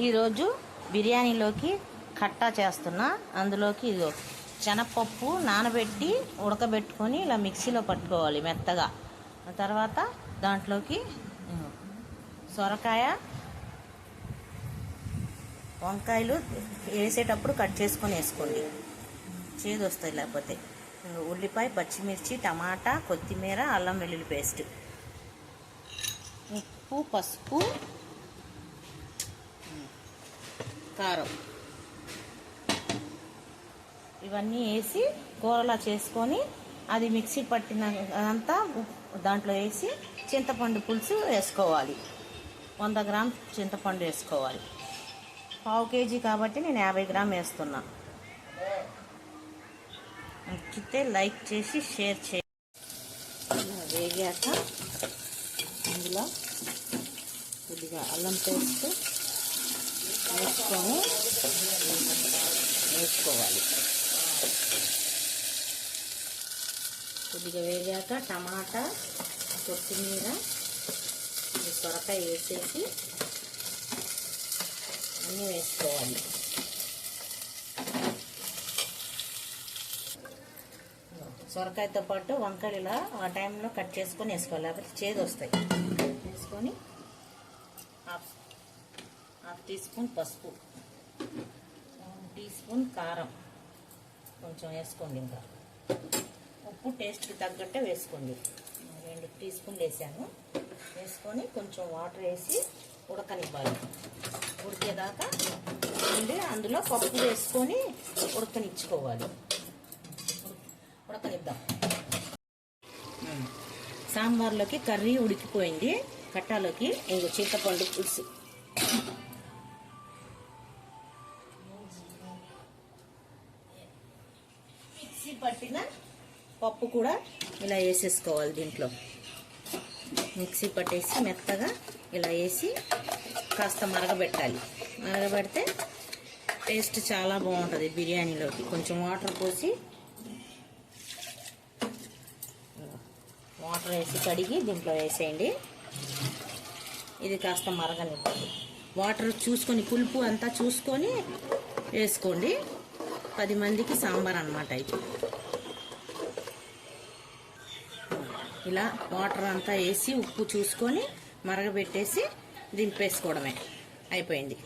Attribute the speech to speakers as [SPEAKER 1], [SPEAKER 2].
[SPEAKER 1] ఈరోజు బిర్యానీలోకి కట్టా చేస్తున్నా. అందులోకి ఇదో శనగపప్పు నానబెట్టి ఉడకబెట్టుకొని ఇలా మిక్సీలో పట్టుకోవాలి మెత్తగా. తర్వాత దాంట్లోకి సొరకాయ, వంకాయలు వేసేటప్పుడు కట్ చేసుకొని వేసుకోండి, చేదు వస్తాయి లేకపోతే. ఉల్లిపాయ, పచ్చిమిర్చి, టమాటా, కొత్తిమీర, అల్లం వెల్లుల్లి పేస్ట్, ఉప్పు, పసుపు, కారం ఇవన్నీ వేసి కూరలా చేసుకొని అది మిక్సీ పట్టిన అంతా దాంట్లో వేసి చింతపండు పులుసు వేసుకోవాలి. 100 గ్రామ్ చింతపండు వేసుకోవాలి. 1/2 కేజీ కాబట్టి నేను 50 గ్రామ్ వేస్తున్నా. నచ్చితే లైక్ చేసి షేర్ చేయండి. వేగాక అందులో కొద్దిగా అల్లం పేస్ట్ వేసుకోవాలి. కొద్దిగా వేగాక టమాటా, కొత్తిమీర, సొరకాయ వేసేసి అన్నీ వేసుకోవాలి. సొరకాయతో పాటు వంకాయలు ఇలా ఆ టైంలో కట్ చేసుకొని వేసుకోవాలి, లేకపోతే చేదు వస్తాయి. వేసుకొని హాఫ్ టీ స్పూన్ పసుపు, 1 టీ స్పూన్ కారం కొంచెం వేసుకోండి. ఇంకా ఉప్పు టేస్ట్కి తగ్గట్టే వేసుకోండి. 2 టీ స్పూన్లు వేసాను. వేసుకొని కొంచెం వాటర్ వేసి ఉడకనివ్వాలి. ఉడికేదాకా అందులో పప్పు వేసుకొని ఉడకనిచ్చుకోవాలి. ఉడకనిద్దాం. సాంబార్లోకి కర్రీ ఉడికిపోయింది. కట్టాలోకి ఇంకో చింతపండు పులుసు, మిక్సీ పట్టిన పప్పు కూడా ఇలా వేసేసుకోవాలి. దీంట్లో మిక్సీ పట్టేసి మెత్తగా ఇలా వేసి కాస్త మరగబెట్టాలి. మరగబెడితే టేస్ట్ చాలా బాగుంటుంది బిర్యానీలోకి. కొంచెం వాటర్ పోసి వాటర్ వేసి కడిగి దీంట్లో వేసేయండి. ఇది కాస్త మరగనివ్వండి. వాటర్ చూసుకొని పులుపు అంతా చూసుకొని వేసుకోండి. 10 మందికి సాంబార్ అన్నమాట ఇది. ఇలా వాటర్ అంతా వేసి ఉప్పు చూసుకొని మరగబెట్టేసి దింపేసుకోవడమే, అయిపోయింది.